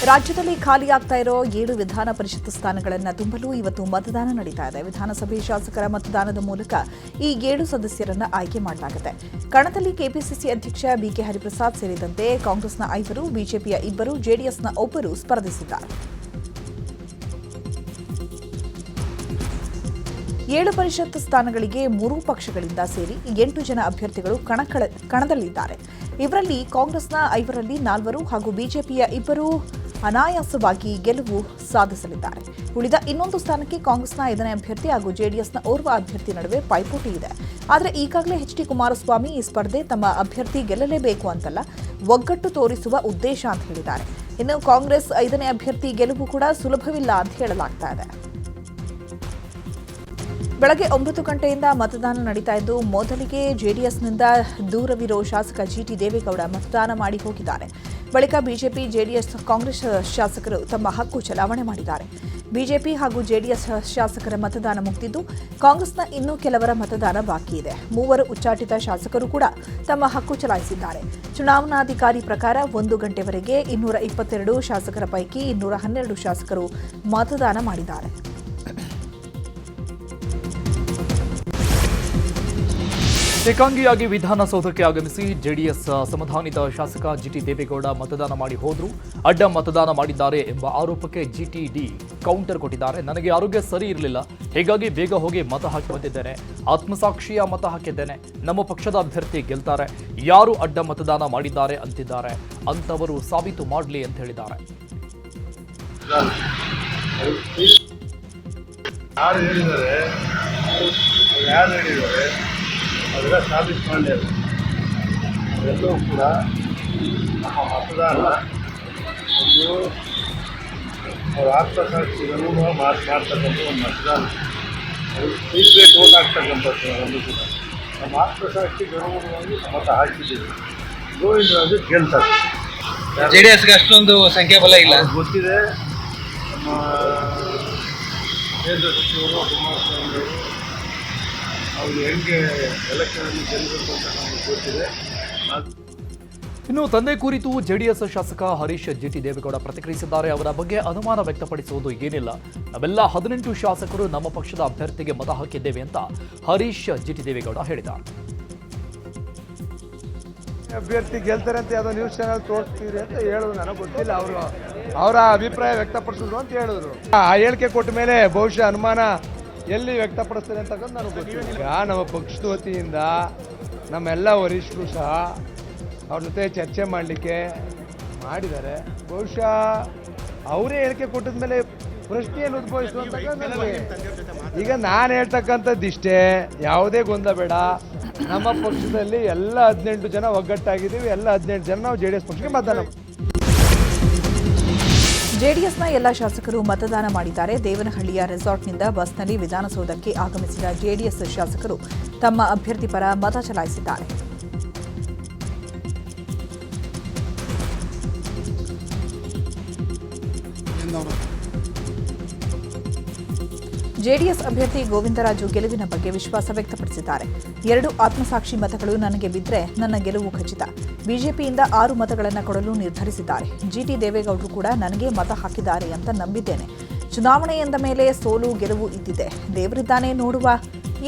ರಾಜ್ಯದಲ್ಲಿ ಖಾಲಿಯಾಗ್ತಾ ಇರೋ 7 ವಿಧಾನ ಪರಿಷತ್ ಸ್ಥಾನಗಳನ್ನು ತುಂಬಲು ಇವತ್ತು ಮತದಾನ ನಡೀತಾ ಇದೆ. ವಿಧಾನಸಭೆ ಶಾಸಕರ ಮತದಾನದ ಮೂಲಕ ಈ 7 ಸದಸ್ಯರನ್ನ ಆಯ್ಕೆ ಮಾಡಲಾಗುತ್ತೆ. ಕಣದಲ್ಲಿ ಕೆಪಿಸಿಸಿ ಅಧ್ಯಕ್ಷ ಬಿಕೆ ಹರಿಪ್ರಸಾದ್ ಸೇರಿದಂತೆ ಕಾಂಗ್ರೆಸ್ನ 5, ಬಿಜೆಪಿಯ 2, ಜೆಡಿಎಸ್ನ 1 ಸ್ಪರ್ಧಿಸಿದ್ದಾರೆ. 7 ಪರಿಷತ್ ಸ್ಥಾನಗಳಿಗೆ 3 ಪಕ್ಷಗಳಿಂದ ಸೇರಿ 8 ಜನ ಅಭ್ಯರ್ಥಿಗಳು ಕಣದಲ್ಲಿದ್ದಾರೆ. ಇವರಲ್ಲಿ ಕಾಂಗ್ರೆಸ್ನ 5ರಲ್ಲಿ 4 ಹಾಗೂ ಬಿಜೆಪಿಯ 2 ಅನಾಯಾಸವಾಗಿ ಗೆಲುವು ಸಾಧಿಸಲಿದ್ದಾರೆ. ಉಳಿದ ಇನ್ನೊಂದು ಸ್ಥಾನಕ್ಕೆ ಕಾಂಗ್ರೆಸ್ನ 5ನೇ ಅಭ್ಯರ್ಥಿ ಹಾಗೂ ಜೆಡಿಎಸ್ನ ಓರ್ವ ಅಭ್ಯರ್ಥಿ ನಡುವೆ ಪೈಪೋಟಿ ಇದೆ. ಆದರೆ ಈಗಾಗಲೇ ಎಚ್ ಡಿ ಕುಮಾರಸ್ವಾಮಿ ಈ ಸ್ಪರ್ಧೆ ತಮ್ಮ ಅಭ್ಯರ್ಥಿ ಗೆಲ್ಲಲೇಬೇಕು ಅಂತಲ್ಲ, ಒಗ್ಗಟ್ಟು ತೋರಿಸುವ ಉದ್ದೇಶ ಅಂತ ಹೇಳಿದ್ದಾರೆ. ಇನ್ನು ಕಾಂಗ್ರೆಸ್ 5ನೇ ಅಭ್ಯರ್ಥಿ ಗೆಲುವು ಕೂಡ ಸುಲಭವಿಲ್ಲ ಅಂತ ಹೇಳಲಾಗ್ತಾ ಇದೆ. ಬೆಳಗ್ಗೆ 9 ಗಂಟೆಯಿಂದ ಮತದಾನ ನಡೀತಾ ಇದ್ದು, ಮೊದಲಿಗೆ ಜೆಡಿಎಸ್ನಿಂದ ದೂರವಿರೋ ಶಾಸಕ ಜಿಟಿ ದೇವೇಗೌಡ ಮತದಾನ ಮಾಡಿ ಹೋಗಿದ್ದಾರೆ. ಬಳಿಕ ಬಿಜೆಪಿ, ಜೆಡಿಎಸ್, ಕಾಂಗ್ರೆಸ್ ಶಾಸಕರು ತಮ್ಮ ಹಕ್ಕು ಚಲಾವಣೆ ಮಾಡಿದ್ದಾರೆ. ಬಿಜೆಪಿ ಹಾಗೂ ಜೆಡಿಎಸ್ ಶಾಸಕರ ಮತದಾನ ಮುಗಿದಿದ್ದು, ಕಾಂಗ್ರೆಸ್ನ ಇನ್ನೂ ಕೆಲವರ ಮತದಾನ ಬಾಕಿ ಇದೆ. 3 ಉಚ್ಚಾಟಿತ ಶಾಸಕರು ಕೂಡ ತಮ್ಮ ಹಕ್ಕು ಚಲಾಯಿಸಿದ್ದಾರೆ. ಚುನಾವಣಾಧಿಕಾರಿ ಪ್ರಕಾರ 1 ಗಂಟೆವರೆಗೆ 222 ಶಾಸಕರ ಪೈಕಿ 212 ಶಾಸಕರು ಮತದಾನ ಮಾಡಿದ್ದಾರೆ. ಏಕಾಂಗಿಯಾಗಿ ವಿಧಾನಸೌಧಕ್ಕೆ ಆಗಮಿಸಿ ಜೆಡಿಎಸ್ ಅಸಮಾಧಾನಿತ ಶಾಸಕ ಜಿಟಿ ದೇವೇಗೌಡ ಮತದಾನ ಮಾಡಿ ಹೋದ್ರು. ಅಡ್ಡ ಮತದಾನ ಮಾಡಿದ್ದಾರೆ ಎಂಬ ಆರೋಪಕ್ಕೆ ಜಿಟಿಡಿ ಕೌಂಟರ್ ಕೊಟ್ಟಿದ್ದಾರೆ. ನನಗೆ ಆರೋಗ್ಯ ಸರಿ ಇರಲಿಲ್ಲ, ಹೀಗಾಗಿ ಬೇಗ ಹೋಗಿ ಮತ ಹಾಕಿ ಬಂದಿದ್ದೇನೆ. ಆತ್ಮಸಾಕ್ಷಿಯ ಮತ ಹಾಕಿದ್ದೇನೆ. ನಮ್ಮ ಪಕ್ಷದ ಅಭ್ಯರ್ಥಿ ಗೆಲ್ತಾರೆ. ಯಾರು ಅಡ್ಡ ಮತದಾನ ಮಾಡಿದ್ದಾರೆ ಅಂತಿದ್ದಾರೆ, ಅಂತವರು ಸಾಬೀತು ಮಾಡಲಿ ಅಂತ ಹೇಳಿದ್ದಾರೆ. ಅದೆಲ್ಲ ಸಾಬೀತು ಮಾಡಲಿಲ್ಲ. ಅದೆಲ್ಲವೂ ಕೂಡ ನಮ್ಮ ಮತದಾನ ಒಂದು ಅವ್ರ ಆತ್ಮಸಾಕ್ಷಿಗಳು ಮಾಡ್ತಕ್ಕಂಥ ಒಂದು ಮತದಾನ, ಅದು ಸೀಕ್ರೆಟ್ ವೋಟ್ ಆಗ್ತಕ್ಕಂಥದ್ದು. ಒಂದು ಕೂಡ ನಮ್ಮ ಆತ್ಮಸಾಕ್ಷಿ ಗೌರವವಾಗಿ ಮತ ಹಾಕಿದ್ದೀವಿ. ಗೋವಿಂದರಾಜು ಗೆಲ್ತಾರೆ. ಜೆಡಿಎಸ್ಗೆ ಅಷ್ಟೊಂದು ಸಂಖ್ಯಾಬಲ ಇಲ್ಲ ಗೊತ್ತಿದೆ. ನಮ್ಮ ಕೇಂದ್ರ ಸಚಿವರು ಕುಮಾರಸ್ವಾಮಿ ಅವರು ಅವರು ಹೆಂಗೆ ಎಲೆಕ್ಷನಲ್ಲಿ ಗೆಲ್ಲಬೇಕು ಅಂತ ನಮಗೆ ಗೊತ್ತಿದೆ. ಇನ್ನು ತಂದೆ ಕುರಿತು ಜೆಡಿಎಸ್ ಶಾಸಕ ಹರೀಶ್ ಜಿಟಿ ದೇವೇಗೌಡ ಪ್ರತಿಕ್ರಿಯಿಸಿದ್ದಾರೆ. ಅವರ ಬಗ್ಗೆ ಅನುಮಾನ ವ್ಯಕ್ತಪಡಿಸುವುದು ಏನಿಲ್ಲ, ನಾವೆಲ್ಲ 18 ಶಾಸಕರು ನಮ್ಮ ಪಕ್ಷದ ಅಭ್ಯರ್ಥಿಗೆ ಮತ ಹಾಕಿದ್ದೇವೆ ಅಂತ ಹರೀಶ್ ಜಿಟಿ ದೇವೇಗೌಡ ಹೇಳಿದ್ದಾರೆ. ಅಭ್ಯರ್ಥಿ ಗೆಲ್ತಾರೆ ಅಂತ ಯಾವುದೋ ನ್ಯೂಸ್ ಚಾನಲ್ ತೋರಿಸ್ತೀರಿ ಅಂತ ಹೇಳಿದ್ರು. ನನಗೆ ಗೊತ್ತಿಲ್ಲ, ಅವರು ಅವರ ಅಭಿಪ್ರಾಯ ವ್ಯಕ್ತಪಡಿಸಿದ್ರು ಅಂತ ಹೇಳಿದ್ರು. ಆ ಹೇಳಿಕೆ ಕೊಟ್ಟ ಮೇಲೆ ಬಹುಶಃ ಅನುಮಾನ ಎಲ್ಲಿ ವ್ಯಕ್ತಪಡಿಸ್ತಾರೆ ಅಂತಕ್ಕಂಥ ನನಗೆ ಗೊತ್ತಿಲ್ಲ. ಈಗ ನಮ್ಮ ಪಕ್ಷದ ವತಿಯಿಂದ ನಮ್ಮೆಲ್ಲ ವರಿಷ್ಠರು ಸಹ ಅವ್ರ ಜೊತೆ ಚರ್ಚೆ ಮಾಡಲಿಕ್ಕೆ ಮಾಡಿದ್ದಾರೆ. ಬಹುಶಃ ಅವರೇ ಹೇಳಿಕೆ ಕೊಟ್ಟಿದ ಮೇಲೆ ಪ್ರಶ್ನೆಯನ್ನು ಉದ್ಭವಿಸುವ ಈಗ ನಾನು ಹೇಳ್ತಕ್ಕಂಥದ್ದಿಷ್ಟೇ, ಯಾವುದೇ ಗೊಂದಲ ಬೇಡ. ನಮ್ಮ ಪಕ್ಷದಲ್ಲಿ ಎಲ್ಲ 18 ಜನ ಒಗ್ಗಟ್ಟಾಗಿದ್ದೀವಿ. ಎಲ್ಲ 18 ಜನ ನಾವು ಜೆಡಿಎಸ್ ಪಕ್ಷಕ್ಕೆ ಮತದಾನ. ಜೆಡಿಎಸ್ನ ಎಲ್ಲ ಶಾಸಕರು ಮತದಾನ ಮಾಡಿದ್ದಾರೆ. ದೇವನಹಳ್ಳಿಯ ರೆಸಾರ್ಟ್ನಿಂದ ಬಸ್ನಲ್ಲಿ ವಿಧಾನಸೌಧಕ್ಕೆ ಆಗಮಿಸಿದ ಜೆಡಿಎಸ್ ಶಾಸಕರು ತಮ್ಮ ಅಭ್ಯರ್ಥಿ ಪರ ಮತ ಚಲಾಯಿಸಿದ್ದಾರೆ. ಜೆಡಿಎಸ್ ಅಭ್ಯರ್ಥಿ ಗೋವಿಂದರಾಜು ಗೆಲುವಿನ ಬಗ್ಗೆ ವಿಶ್ವಾಸ ವ್ಯಕ್ತಪಡಿಸಿದ್ದಾರೆ. 2 ಆತ್ಮಸಾಕ್ಷಿ ಮತಗಳು ನನಗೆ ಬಿದ್ದರೆ ನನ್ನ ಗೆಲುವು ಖಚಿತ. ಬಿಜೆಪಿಯಿಂದ 6 ಮತಗಳನ್ನು ಕೊಡಲು ನಿರ್ಧರಿಸಿದ್ದಾರೆ. ಜಿಟಿ ದೇವೇಗೌಡರು ಕೂಡ ನನಗೆ ಮತ ಹಾಕಿದ್ದಾರೆ ಅಂತ ನಂಬಿದ್ದೇನೆ. ಚುನಾವಣೆ ಎಂದ ಮೇಲೆ ಸೋಲು ಗೆಲುವು ಇದ್ದಿದೆ. ದೇವರಿದ್ದಾನೆ, ನೋಡುವ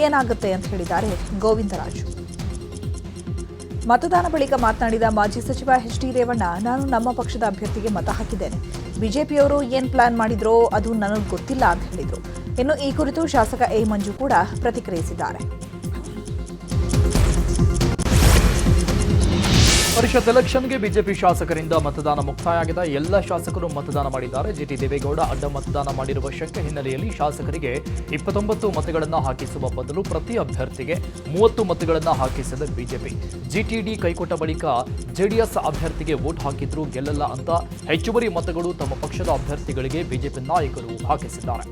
ಏನಾಗುತ್ತೆ ಅಂತ ಹೇಳಿದ್ದಾರೆ ಗೋವಿಂದರಾಜು. ಮತದಾನ ಬಳಿಕ ಮಾತನಾಡಿದ ಮಾಜಿ ಸಚಿವ ಎಚ್ ಡಿ ರೇವಣ್ಣ, ನಾನು ನಮ್ಮ ಪಕ್ಷದ ಅಭ್ಯರ್ಥಿಗೆ ಮತ ಹಾಕಿದ್ದೇನೆ. ಬಿಜೆಪಿಯವರು ಏನ್ ಪ್ಲಾನ್ ಮಾಡಿದ್ರೋ ಅದು ನನಗೆ ಗೊತ್ತಿಲ್ಲ ಅಂತ ಹೇಳಿದರು. ಇನ್ನು ಈ ಕುರಿತು ಶಾಸಕ ಎ ಮಂಜು ಕೂಡ ಪ್ರತಿಕ್ರಿಯಿಸಿದ್ದಾರೆ. ಪರಿಷತ್ ಎಲೆಕ್ಷನ್ಗೆ ಬಿಜೆಪಿ ಶಾಸಕರಿಂದ ಮತದಾನ ಮುಕ್ತಾಯವಾಗಿದೆ. ಎಲ್ಲ ಶಾಸಕರು ಮತದಾನ ಮಾಡಿದ್ದಾರೆ. ಜಿಟಿ ದೇವೇಗೌಡ ಅಡ್ಡ ಮತದಾನ ಮಾಡಿರುವ ಶಂಕೆ ಹಿನ್ನೆಲೆಯಲ್ಲಿ ಶಾಸಕರಿಗೆ 29 ಮತಗಳನ್ನು ಹಾಕಿಸುವ ಬದಲು ಪ್ರತಿ ಅಭ್ಯರ್ಥಿಗೆ 30 ಮತಗಳನ್ನು ಹಾಕಿಸಿದ ಬಿಜೆಪಿ. ಜಿಟಿಡಿ ಕೈಕೊಟ್ಟ ಬಳಿಕ ಜೆಡಿಎಸ್ ಅಭ್ಯರ್ಥಿಗೆ ವೋಟ್ ಹಾಕಿದ್ರು ಗೆಲ್ಲಲ್ಲ ಅಂತ ಹೆಚ್ಚುವರಿ ಮತಗಳು ತಮ್ಮ ಪಕ್ಷದ ಅಭ್ಯರ್ಥಿಗಳಿಗೆ ಬಿಜೆಪಿ ನಾಯಕರು ಹಾಕಿಸಿದ್ದಾರೆ.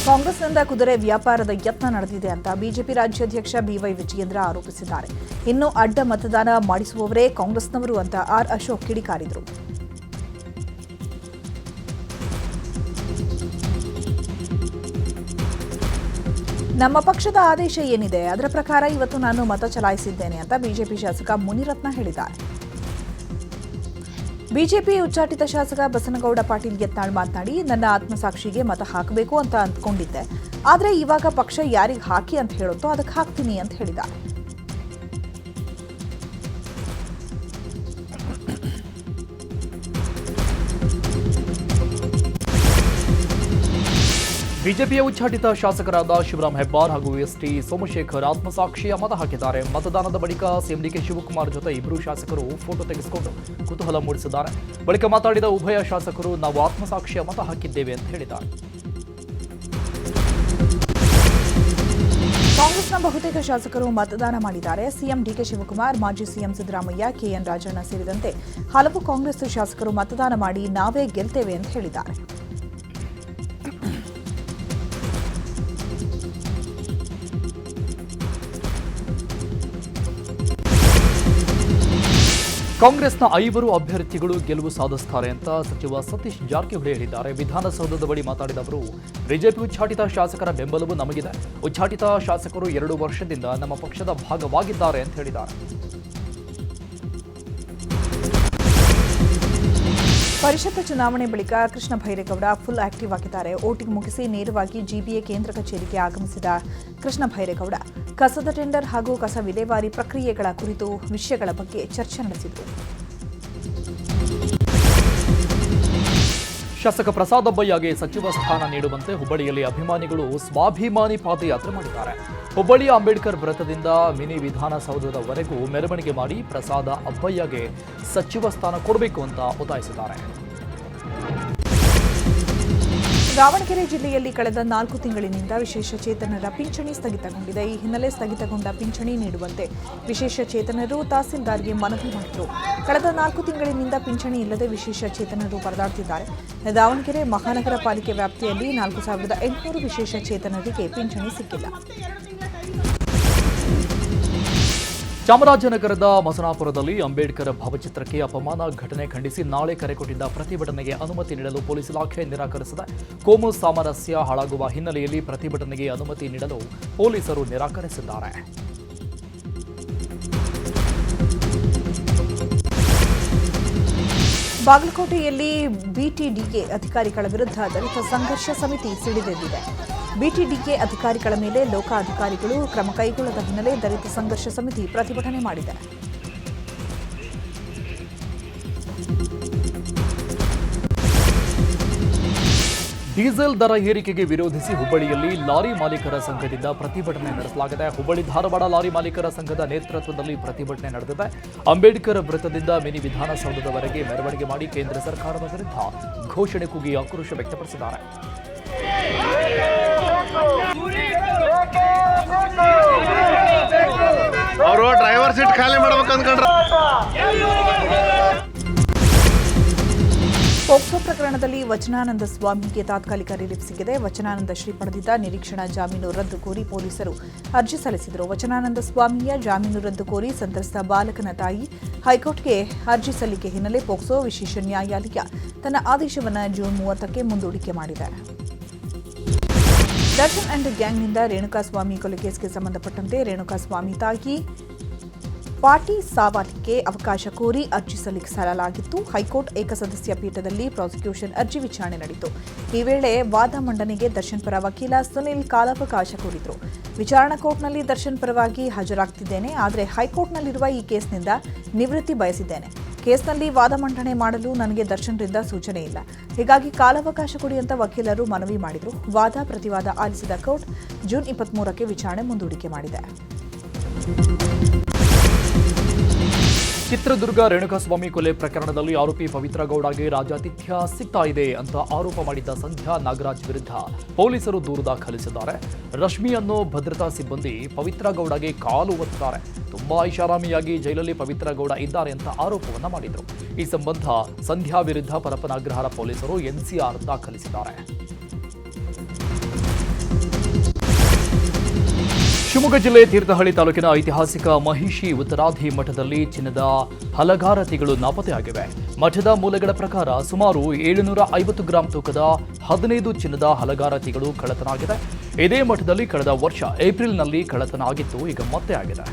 ಕಾಂಗ್ರೆಸ್ನಿಂದ ಕುದುರೆ ವ್ಯಾಪಾರದ ಯತ್ನ ನಡೆದಿದೆ ಅಂತ ಬಿಜೆಪಿ ರಾಜ್ಯಾಧ್ಯಕ್ಷ ಬಿವೈ ವಿಜಯೇಂದ್ರ ಆರೋಪಿಸಿದ್ದಾರೆ. ಇನ್ನು ಅಡ್ಡ ಮತದಾನ ಮಾಡಿಸುವವರೇ ಕಾಂಗ್ರೆಸ್ನವರು ಅಂತ ಆರ್ ಅಶೋಕ್ ಕಿಡಿಕಾರಿದರು. ನಮ್ಮ ಪಕ್ಷದ ಆದೇಶ ಏನಿದೆ ಅದರ ಪ್ರಕಾರ ಇವತ್ತು ನಾನು ಮತ ಚಲಾಯಿಸಿದ್ದೇನೆ ಅಂತ ಬಿಜೆಪಿ ಶಾಸಕ ಮುನಿರತ್ನ ಹೇಳಿದ್ದಾರೆ. ಬಿಜೆಪಿ ಉಚ್ಚಾಟಿತ ಶಾಸಕ ಬಸನಗೌಡ ಪಾಟೀಲ್ ಯತ್ನಾಳ್ ಮಾತನಾಡಿ, ನನ್ನ ಆತ್ಮಸಾಕ್ಷಿಗೆ ಮತ ಹಾಕಬೇಕು ಅಂತ ಅಂದ್ಕೊಂಡಿದ್ದೆ, ಆದರೆ ಇವಾಗ ಪಕ್ಷ ಯಾರಿಗೆ ಹಾಕಿ ಅಂತ ಹೇಳುತ್ತೋ ಅದಕ್ಕೆ ಹಾಕ್ತೀನಿ ಅಂತ ಹೇಳಿದ್ದಾರೆ. ಬಿಜೆಪಿಯ ಉಚ್ಚಾಟಿತ ಶಾಸಕರಾದ ಶಿವರಾಮ್ ಹೆಬ್ಬಾರ್ ಹಾಗೂ ಎಸ್ಟಿ ಸೋಮಶೇಖರ್ ಆತ್ಮಸಾಕ್ಷಿಯ ಮತ ಹಾಕಿದ್ದಾರೆ. ಮತದಾನದ ಬಳಿಕ ಸಿಎಂ ಡಿಕೆ ಶಿವಕುಮಾರ್ ಜೊತೆ ಇಬ್ಬರು ಶಾಸಕರು ಫೋಟೋ ತೆಗೆಸಿಕೊಂಡು ಕುತೂಹಲ ಮೂಡಿಸಿದ್ದಾರೆ. ಬಳಿಕ ಮಾತಾಡಿದ ಉಭಯ ಶಾಸಕರು, ನಾವು ಆತ್ಮಸಾಕ್ಷಿಯ ಮತ ಹಾಕಿದ್ದೇವೆ ಅಂತ ಹೇಳಿದ್ದಾರೆ. ಕಾಂಗ್ರೆಸ್ನ ಬಹುತೇಕ ಶಾಸಕರು ಮತದಾನ ಮಾಡಿದ್ದಾರೆ. ಸಿಎಂ ಡಿಕೆ ಶಿವಕುಮಾರ್, ಮಾಜಿ ಸಿಎಂ ಸಿದ್ದರಾಮಯ್ಯ, ಕೆಎನ್ ರಾಜಣ್ಣ ಸೇರಿದಂತೆ ಹಲವು ಕಾಂಗ್ರೆಸ್ ಶಾಸಕರು ಮತದಾನ ಮಾಡಿ ನಾವೇ ಗೆಲ್ತೇವೆ ಅಂತ ಹೇಳಿದ್ದಾರೆ. ಕಾಂಗ್ರೆಸ್ನ 5 ಅಭ್ಯರ್ಥಿಗಳು ಗೆಲುವು ಸಾಧಿಸುತ್ತಾರೆ ಅಂತ ಸಚಿವ ಸತೀಶ್ ಜಾರಕಿಹೊಳಿ ಹೇಳಿದ್ದಾರೆ. ವಿಧಾನಸೌಧದ ಬಳಿ ಮಾತಾಡಿದ ಅವರು, ಬಿಜೆಪಿ ಉಚ್ಚಾಟಿತ ಶಾಸಕರ ಬೆಂಬಲವೂ ನಮಗಿದೆ. ಉಚ್ಚಾಟಿತ ಶಾಸಕರು 2 ವರ್ಷದಿಂದ ನಮ್ಮ ಪಕ್ಷದ ಭಾಗವಾಗಿದ್ದಾರೆ ಅಂತ ಹೇಳಿದ್ದಾರೆ. ಪರಿಷತ್ ಚುನಾವಣೆ ಬಳಿಕ ಕೃಷ್ಣ ಭೈರೇಗೌಡ ಫುಲ್ ಆಕ್ಟಿವ್ ಆಗಿದ್ದಾರೆ. ವೋಟಿಂಗ್ ಮುಗಿಸಿ ನೇರವಾಗಿ ಜಿಬಿಎ ಕೇಂದ್ರ ಕಚೇರಿಗೆ ಆಗಮಿಸಿದ ಕೃಷ್ಣ ಭೈರೇಗೌಡ ಕಸದ ಟೆಂಡರ್ ಹಾಗೂ ಕಸ ವಿಲೇವಾರಿ ಪ್ರಕ್ರಿಯೆಗಳ ಕುರಿತು ವಿಷಯಗಳ ಬಗ್ಗೆ ಚರ್ಚೆ ನಡೆಸಿದರು. ಶಾಸಕ ಪ್ರಸಾದ್ ಅಬ್ಬಯ್ಯಗೆ ಸಚಿವ ಸ್ಥಾನ ನೀಡುವಂತೆ ಹುಬ್ಬಳ್ಳಿಯಲ್ಲಿ ಅಭಿಮಾನಿಗಳು ಸ್ವಾಭಿಮಾನಿ ಪಾದಯಾತ್ರೆ ಮಾಡಿದ್ದಾರೆ. ಹುಬ್ಬಳ್ಳಿಯ ಅಂಬೇಡ್ಕರ್ ವೃತ್ತದಿಂದ ಮಿನಿ ವಿಧಾನಸೌಧದವರೆಗೂ ಮೆರವಣಿಗೆ ಮಾಡಿ ಪ್ರಸಾದ್ ಅಬ್ಬಯ್ಯಗೆ ಸಚಿವ ಸ್ಥಾನ ಕೊಡಬೇಕು ಅಂತ ಒತ್ತಾಯಿಸಿದ್ದಾರೆ. ದಾವಣಗೆರೆ ಜಿಲ್ಲೆಯಲ್ಲಿ ಕಳೆದ 4 ತಿಂಗಳಿನಿಂದ ವಿಶೇಷ ಚೇತನರ ಪಿಂಚಣಿ ಸ್ಥಗಿತಗೊಂಡಿದೆ. ಈ ಹಿನ್ನೆಲೆ ಸ್ಥಗಿತಗೊಂಡ ಪಿಂಚಣಿ ನೀಡುವಂತೆ ವಿಶೇಷ ಚೇತನರು ತಹಸೀಲ್ದಾರ್ಗೆ ಮನವಿ ಮಾಡಿದರು. ಕಳೆದ 4 ತಿಂಗಳಿನಿಂದ ಪಿಂಚಣಿ ಇಲ್ಲದೆ ವಿಶೇಷ ಚೇತನರು ಪರದಾಡುತ್ತಿದ್ದಾರೆ. ದಾವಣಗೆರೆ ಮಹಾನಗರ ಪಾಲಿಕೆ ವ್ಯಾಪ್ತಿಯಲ್ಲಿ 4800 ವಿಶೇಷ ಚೇತನರಿಗೆ ಪಿಂಚಣಿ ಸಿಕ್ಕಿಲ್ಲ. ಚಾಮರಾಜನಗರದ ಮಸನಾಪುರದಲ್ಲಿ ಅಂಬೇಡ್ಕರ್ ಭಾವಚಿತ್ರಕ್ಕೆ ಅಪಮಾನ ಘಟನೆ ಖಂಡಿಸಿ ನಾಳೆ ಕರೆ ಕೊಟ್ಟಿದ್ದ ಪ್ರತಿಭಟನೆಗೆ ಅನುಮತಿ ನೀಡಲು ಪೊಲೀಸ್ ಇಲಾಖೆ ನಿರಾಕರಿಸಿದೆ. ಕೋಮು ಸಾಮರಸ್ಯ ಹಾಳಾಗುವ ಹಿನ್ನೆಲೆಯಲ್ಲಿ ಪ್ರತಿಭಟನೆಗೆ ಅನುಮತಿ ನೀಡಲು ಪೊಲೀಸರು ನಿರಾಕರಿಸಿದ್ದಾರೆ. ಬಾಗಲಕೋಟೆಯಲ್ಲಿ ಬಿಟಿಡಿಎ ಅಧಿಕಾರಿಗಳ ವಿರುದ್ಧ ದಲಿತ ಸಂಘರ್ಷ ಸಮಿತಿ ಸಿಡಿದೆದ್ದಿದೆ. ಬಿಟಿಡಿಎ ಅಧಿಕಾರಿಗಳ ಮೇಲೆ ಲೋಕ ಅಧಿಕಾರಿಗಳು ಕ್ರಮ ಕೈಗೊಳ್ಳದ ಹಿನ್ನೆಲೆ ದಲಿತ ಸಂಘರ್ಷ ಸಮಿತಿ ಪ್ರತಿಭಟನೆ ಮಾಡಿದೆ. ಡೀಸೆಲ್ ದರ ಏರಿಕೆಗೆ ವಿರೋಧಿಸಿ ಹುಬ್ಬಳ್ಳಿಯಲ್ಲಿ ಲಾರಿ ಮಾಲೀಕರ ಸಂಘದಿಂದ ಪ್ರತಿಭಟನೆ ನಡೆಸಲಾಗಿದೆ. ಹುಬ್ಬಳ್ಳಿ ಧಾರವಾಡ ಲಾರಿ ಮಾಲೀಕರ ಸಂಘದ ನೇತೃತ್ವದಲ್ಲಿ ಪ್ರತಿಭಟನೆ ನಡೆದಿದೆ. ಅಂಬೇಡ್ಕರ್ ವೃತ್ತದಿಂದ ಮಿನಿ ವಿಧಾನಸೌಧದವರೆಗೆ ಮೆರವಣಿಗೆ ಮಾಡಿ ಕೇಂದ್ರ ಸರ್ಕಾರದ ವಿರುದ್ಧ ಘೋಷಣೆ ಕೂಗಿ ಆಕ್ರೋಶ ವ್ಯಕ್ತಪಡಿಸಿದ್ದಾರೆ. ಅವರು ಡ್ರೈವರ್ ಸೀಟ್ ಖಾಲಿ ಮಾಡ್ಬೇಕು ಅಂದ್ಕೊಂಡ್ರ. ಪೋಕ್ಸೋ ಪ್ರಕರಣದಲ್ಲಿ ವಚನಾನಂದ ಸ್ವಾಮಿಗೆ ತಾತ್ಕಾಲಿಕ ರಿಲೀಫ್ ಸಿಕ್ಕಿದೆ. ವಚನಾನಂದ ಶ್ರೀ ಪಡೆದಿದ್ದ ನಿರೀಕ್ಷಣಾ ಜಾಮೀನು ರದ್ದು ಕೋರಿ ಪೊಲೀಸರು ಅರ್ಜಿ ಸಲ್ಲಿಸಿದರು. ವಚನಾನಂದ ಸ್ವಾಮಿಯ ಜಾಮೀನು ರದ್ದು ಕೋರಿ ಸಂತ್ರಸ್ತ ಬಾಲಕನ ತಾಯಿ ಹೈಕೋರ್ಟ್ಗೆ ಅರ್ಜಿ ಸಲ್ಲಿಕೆ ಹಿನ್ನೆಲೆ ಪೋಕ್ಸೋ ವಿಶೇಷ ನ್ಯಾಯಾಲಯ ತನ್ನ ಆದೇಶವನ್ನು ಜೂನ್ 30ಕ್ಕೆ ಮುಂದೂಡಿಕೆ ಮಾಡಿದೆ. ದರ್ಶನ್ ಅಂಡ್ ಗ್ಯಾಂಗ್ನಿಂದ ರೇಣುಕಾಸ್ವಾಮಿ ಕೊಲೆ ಕೇಸ್ಗೆ ಸಂಬಂಧಪಟ್ಟಂತೆ ರೇಣುಕಾಸ್ವಾಮಿ ತಾಯಿ ಪಾಟಿ ಸಾವಾಲಿಗೆ ಅವಕಾಶ ಕೋರಿ ಅರ್ಜಿ ಸಲ್ಲಿಸಲಾಗಿತ್ತು. ಹೈಕೋರ್ಟ್ ಏಕಸದಸ್ಯ ಪೀಠದಲ್ಲಿ ಪ್ರಾಸಿಕ್ಯೂಷನ್ ಅರ್ಜಿ ವಿಚಾರಣೆ ನಡೆಯಿತು. ಈ ವೇಳೆ ವಾದ ಮಂಡನೆಗೆ ದರ್ಶನ್ ಪರ ವಕೀಲ ಸುನಿಲ್ ಕಾಲಾವಕಾಶ ಕೋರಿದ್ರು. ವಿಚಾರಣಾ ಕೋರ್ಟ್ನಲ್ಲಿ ದರ್ಶನ್ ಪರವಾಗಿ ಹಾಜರಾಗ್ತಿದ್ದೇನೆ, ಆದರೆ ಹೈಕೋರ್ಟ್ನಲ್ಲಿರುವ ಈ ಕೇಸ್ನಿಂದ ನಿವೃತ್ತಿ ಬಯಸಿದ್ದೇನೆ. ಕೇಸ್ನಲ್ಲಿ ವಾದ ಮಂಡನೆ ಮಾಡಲು ನನಗೆ ದರ್ಶನ್ರಿಂದ ಸೂಚನೆ ಇಲ್ಲ, ಹೀಗಾಗಿ ಕಾಲಾವಕಾಶ ಕೊಡಿ ಅಂತ ವಕೀಲರು ಮನವಿ ಮಾಡಿದರು. ವಾದ ಪ್ರತಿವಾದ ಆಲಿಸಿದ ಕೋರ್ಟ್ ಜೂನ್ 23ಕ್ಕೆ ವಿಚಾರಣೆ ಮುಂದೂಡಿಕೆ ಮಾಡಿದೆ. ಚಿತ್ರದುರ್ಗ ರೇಣುಕಾಸ್ವಾಮಿ ಕೊಲೆ ಪ್ರಕರಣದಲ್ಲಿ ಆರೋಪಿ ಪವಿತ್ರ ಗೌಡಗೆ ರಾಜಾತಿಥ್ಯ ಸಿಗ್ತಾ ಇದೆ ಅಂತ ಆರೋಪ ಮಾಡಿದ್ದ ಸಂಧ್ಯಾ ನಾಗರಾಜ್ ವಿರುದ್ಧ ಪೊಲೀಸರು ದೂರು ದಾಖಲಿಸಿದ್ದಾರೆ. ರಶ್ಮಿ ಅನ್ನೋ ಭದ್ರತಾ ಸಿಬ್ಬಂದಿ ಪವಿತ್ರ ಗೌಡಗೆ ಕಾಲು ಒತ್ತಾರೆ, ತುಂಬಾ ಐಷಾರಾಮಿಯಾಗಿ ಜೈಲಲ್ಲಿ ಪವಿತ್ರ ಗೌಡ ಇದ್ದಾರೆ ಅಂತ ಆರೋಪವನ್ನ ಮಾಡಿದರು. ಈ ಸಂಬಂಧ ಸಂಧ್ಯಾ ವಿರುದ್ಧ ಪರಪ್ಪನಗ್ರಹಾರ ಪೊಲೀಸರು ಎನ್ಸಿಆರ್ ದಾಖಲಿಸಿದ್ದಾರೆ. ಶಿವಮೊಗ್ಗ ಜಿಲ್ಲೆ ತೀರ್ಥಹಳ್ಳಿ ತಾಲೂಕಿನ ಐತಿಹಾಸಿಕ ಮಹಿಷಿ ಉತ್ತರಾಧಿ ಮಠದಲ್ಲಿ ಚಿನ್ನದ ಹಲಗಾರತಿಗಳು ನಾಪತ್ತೆಯಾಗಿವೆ. ಮಠದ ಮೂಲಗಳ ಪ್ರಕಾರ ಸುಮಾರು 750 ಗ್ರಾಂ ತೂಕದ 15 ಚಿನ್ನದ ಹಲಗಾರತಿಗಳು ಕಳ್ಳತನಾಗಿದೆ. ಇದೇ ಮಠದಲ್ಲಿ ಕಳೆದ ವರ್ಷ ಏಪ್ರಿಲ್ನಲ್ಲಿ ಕಳ್ಳತನ ಆಗಿತ್ತು, ಈಗ ಮತ್ತೆ ಆಗಿದೆ.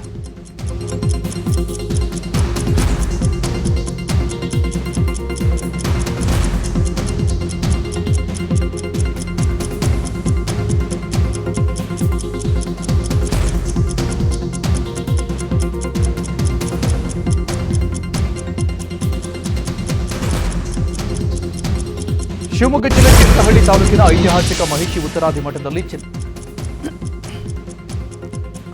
ಶಿವಮೊಗ್ಗ ಜಿಲ್ಲೆ ತೀರ್ಥಹಳ್ಳಿ ತಾಲೂಕಿನ ಐತಿಹಾಸಿಕ ಮಹಿಷಿ ಉತ್ತರಾದಿ ಮಠದಲ್ಲಿ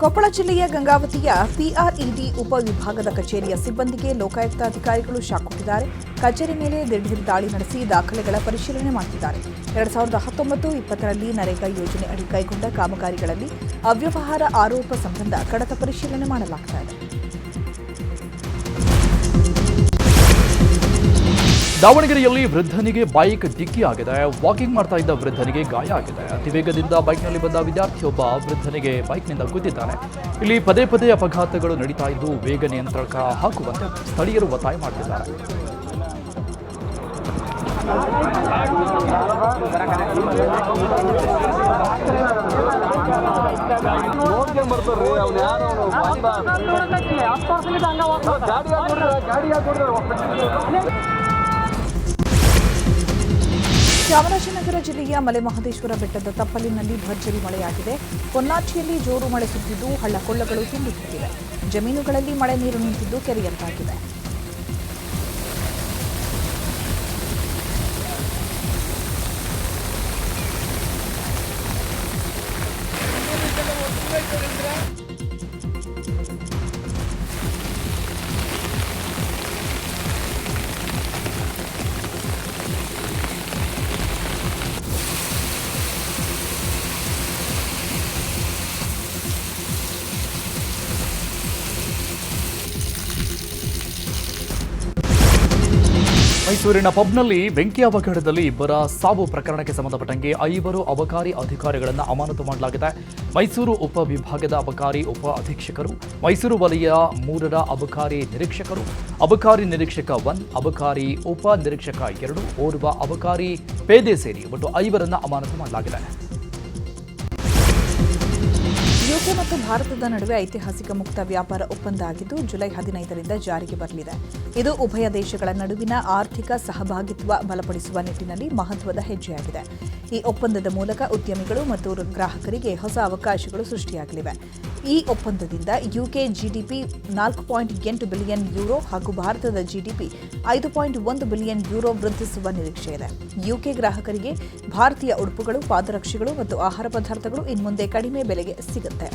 ಕೊಪ್ಪಳ ಜಿಲ್ಲೆಯ ಗಂಗಾವತಿಯ ಪಿಆರ್ಇಡಿ ಉಪವಿಭಾಗದ ಕಚೇರಿಯ ಸಿಬ್ಬಂದಿಗೆ ಲೋಕಾಯುಕ್ತ ಅಧಿಕಾರಿಗಳು ಶಾಕ್ ಕೊಟ್ಟಿದ್ದಾರೆ. ಕಚೇರಿ ಮೇಲೆ ದಿಢೀರ್ ದಾಳಿ ನಡೆಸಿ ದಾಖಲೆಗಳ ಪರಿಶೀಲನೆ ಮಾಡುತ್ತಿದ್ದಾರೆ. 2019-20ರಲ್ಲಿ ನರೇಗಾ ಯೋಜನೆ ಅಡಿ ಕೈಗೊಂಡ ಕಾಮಗಾರಿಗಳಲ್ಲಿ ಅವ್ಯವಹಾರ ಆರೋಪ ಸಂಬಂಧ ಕಡತ ಪರಿಶೀಲನೆ ಮಾಡಲಾಗುತ್ತಿದೆ. ದಾವಣಗೆರೆಯಲ್ಲಿ ವೃದ್ಧನಿಗೆ ಬೈಕ್ ಡಿಕ್ಕಿಯಾಗಿದೆ. ವಾಕಿಂಗ್ ಮಾಡ್ತಾ ಇದ್ದ ವೃದ್ಧನಿಗೆ ಗಾಯ ಆಗಿದೆ. ಅತಿವೇಗದಿಂದ ಬೈಕ್ನಲ್ಲಿ ಬಂದ ವಿದ್ಯಾರ್ಥಿಯೊಬ್ಬ ವೃದ್ಧನಿಗೆ ಬೈಕ್ನಿಂದ ಗುದ್ದಿದ್ದಾನೆ. ಇಲ್ಲಿ ಪದೇ ಪದೇ ಅಪಘಾತಗಳು ನಡೀತಾ ಇದ್ದು ವೇಗ ನಿಯಂತ್ರಕ ಹಾಕುವಂತೆ ಸ್ಥಳೀಯರು ಒತ್ತಾಯ ಮಾಡುತ್ತಿದ್ದಾರೆ. ಚಾಮರಾಜನಗರ ಜಿಲ್ಲೆಯ ಮಲೆಮಹದೇಶ್ವರ ಬೆಟ್ಟದ ತಪ್ಪಲಿನಲ್ಲಿ ಭರ್ಜರಿ ಮಳೆಯಾಗಿದೆ. ಪೊನ್ನಾಚಿಯಲ್ಲಿ ಜೋರು ಮಳೆ ಸುತ್ತಿದ್ದು ಹಳ್ಳಕೊಳ್ಳಗಳು ತುಂಬಿ ಹರಿದಿವೆ. ಜಮೀನುಗಳಲ್ಲಿ ಮಳೆ ನೀರು ನಿಂತಿದ್ದು ಕೆರೆಯಂತಾಗಿದೆ. ಮೈಸೂರಿನ ಪಬ್ನಲ್ಲಿ ಬೆಂಕಿ ಅವಘಡದಲ್ಲಿ ಇಬ್ಬರ ಸಾವು ಪ್ರಕರಣಕ್ಕೆ ಸಂಬಂಧಪಟ್ಟಂಗೆ 5 ಅಬಕಾರಿ ಅಧಿಕಾರಿಗಳನ್ನು ಅಮಾನತು ಮಾಡಲಾಗಿದೆ. ಮೈಸೂರು ಉಪವಿಭಾಗದ ಅಬಕಾರಿ ಉಪ ಅಧೀಕ್ಷಕರು, ಮೈಸೂರು ವಲಯ 3ರ ಅಬಕಾರಿ ನಿರೀಕ್ಷಕರು, ಅಬಕಾರಿ ನಿರೀಕ್ಷಕ 1, ಅಬಕಾರಿ ಉಪ ನಿರೀಕ್ಷಕ 2, ಓರ್ವ ಅಬಕಾರಿ ಪೇದೆ ಸೇರಿ ಒಟ್ಟು 5ರನ್ನು ಅಮಾನತು ಮಾಡಲಾಗಿದೆ. ಯುಕೆ ಮತ್ತು ಭಾರತದ ನಡುವೆ ಐತಿಹಾಸಿಕ ಮುಕ್ತ ವ್ಯಾಪಾರ ಒಪ್ಪಂದ ಆಗಿದ್ದು ಜುಲೈ 15ರಿಂದ ಜಾರಿಗೆ ಬರಲಿದೆ. ಇದು ಉಭಯ ದೇಶಗಳ ನಡುವಿನ ಆರ್ಥಿಕ ಸಹಭಾಗಿತ್ವ ಬಲಪಡಿಸುವ ನಿಟ್ಟಿನಲ್ಲಿ ಮಹತ್ವದ ಹೆಜ್ಜೆಯಾಗಿದೆ. ಈ ಒಪ್ಪಂದದ ಮೂಲಕ ಉದ್ಯಮಿಗಳು ಮತ್ತು ಗ್ರಾಹಕರಿಗೆ ಹೊಸ ಅವಕಾಶಗಳು ಸೃಷ್ಟಿಯಾಗಲಿವೆ. ಈ ಒಪ್ಪಂದದಿಂದ ಯುಕೆ ಜಿಡಿಪಿ 4.8 ಬಿಲಿಯನ್ ಯೂರೋ ಹಾಗೂ ಭಾರತದ ಜಿಡಿಪಿ 5.1 ಬಿಲಿಯನ್ ಯೂರೋ ವೃದ್ಧಿಸುವ ನಿರೀಕ್ಷೆ ಇದೆ. ಯುಕೆ ಗ್ರಾಹಕರಿಗೆ ಭಾರತೀಯ ಉಡುಪುಗಳು, ಪಾದರಕ್ಷೆಗಳು ಮತ್ತು ಆಹಾರ ಪದಾರ್ಥಗಳು ಇನ್ಮುಂದೆ ಕಡಿಮೆ ಬೆಲೆಗೆ ಸಿಗುತ್ತೆ.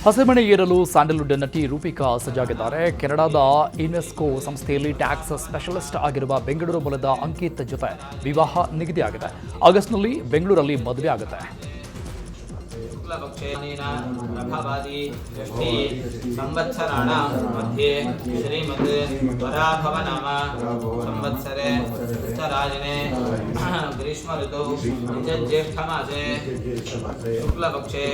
ಹಸೆಮಣೆ ಏರಲು ಸ್ಯಾಂಡಲ್ವುಡ್ ನಟಿ ರೂಪಿಕಾ ಸಜ್ಜಾಗಿದ್ದಾರೆ. ಕೆನಡಾದ ಯುನೆಸ್ಕೋ ಸಂಸ್ಥೆಯಲ್ಲಿ ಟ್ಯಾಕ್ಸ್ ಸ್ಪೆಷಲಿಸ್ಟ್ ಆಗಿರುವ ಬೆಂಗಳೂರು ಮೂಲದ ಅಂಕಿತ್ ಜೊತೆ ವಿವಾಹ ನಿಗದಿಯಾಗಿದೆ. ಆಗಸ್ಟ್ನಲ್ಲಿ ಬೆಂಗಳೂರಲ್ಲಿ ಮದುವೆ ಆಗುತ್ತೆ. ಪ್ರಭಾವಾದಿ ಷಷ್ಠಿ ಸಂವತ್ಸರಾಣಾಂ ಮಧ್ಯೆ ಶ್ರೀಮದ್ ವರಾಭವ ನಾಮ ಸಂವತ್ಸರೆ ಉತ್ತರಾಯಣೆ ಗ್ರೀಷ್ಮ ಋತು ಜ್ಯೇಷ್ಠ ಮಾಸೆ ಶುಕ್ಲಪಕ್ಷೆ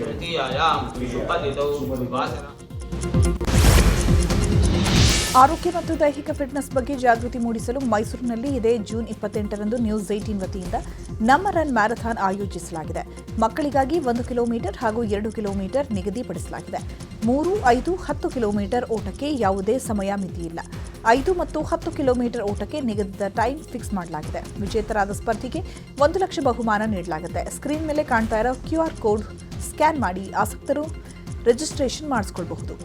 ತೃತೀಯಾಯಾಂ ಉಪದಿತೌ ವಾಸನ. ಆರೋಗ್ಯ ಮತ್ತು ದೈಹಿಕ ಫಿಟ್ನೆಸ್ ಬಗ್ಗೆ ಜಾಗೃತಿ ಮೂಡಿಸಲು ಮೈಸೂರಿನಲ್ಲಿ ಇದೇ ಜೂನ್ 28ರಂದು ನ್ಯೂಸ್ 18 ವತಿಯಿಂದ ನಮ್ಮ ರನ್ ಮ್ಯಾರಥಾನ್ ಆಯೋಜಿಸಲಾಗಿದೆ. ಮಕ್ಕಳಿಗಾಗಿ 1 ಕಿಲೋಮೀಟರ್ ಹಾಗೂ 2 ಕಿಲೋಮೀಟರ್ ನಿಗದಿಪಡಿಸಲಾಗಿದೆ. 3, 5, 10 ಕಿಲೋಮೀಟರ್ ಓಟಕ್ಕೆ ಯಾವುದೇ ಸಮಯ ಮಿತಿಯಿಲ್ಲ. 5 ಮತ್ತು 10 ಕಿಲೋಮೀಟರ್ ಓಟಕ್ಕೆ ನಿಗದಿತ ಟೈಮ್ ಫಿಕ್ಸ್ ಮಾಡಲಾಗಿದೆ. ವಿಜೇತರಾದ ಸ್ಪರ್ಧಿಗೆ 1 ಲಕ್ಷ ಬಹುಮಾನ ನೀಡಲಾಗುತ್ತೆ. ಸ್ಕ್ರೀನ್ ಮೇಲೆ ಕಾಣ್ತಾ ಇರೋ QR ಕೋಡ್ ಸ್ಕ್ಯಾನ್ ಮಾಡಿ ಆಸಕ್ತರು ರಿಜಿಸ್ಟ್ರೇಷನ್ ಮಾಡಿಸಿಕೊಳ್ಳಬಹುದು.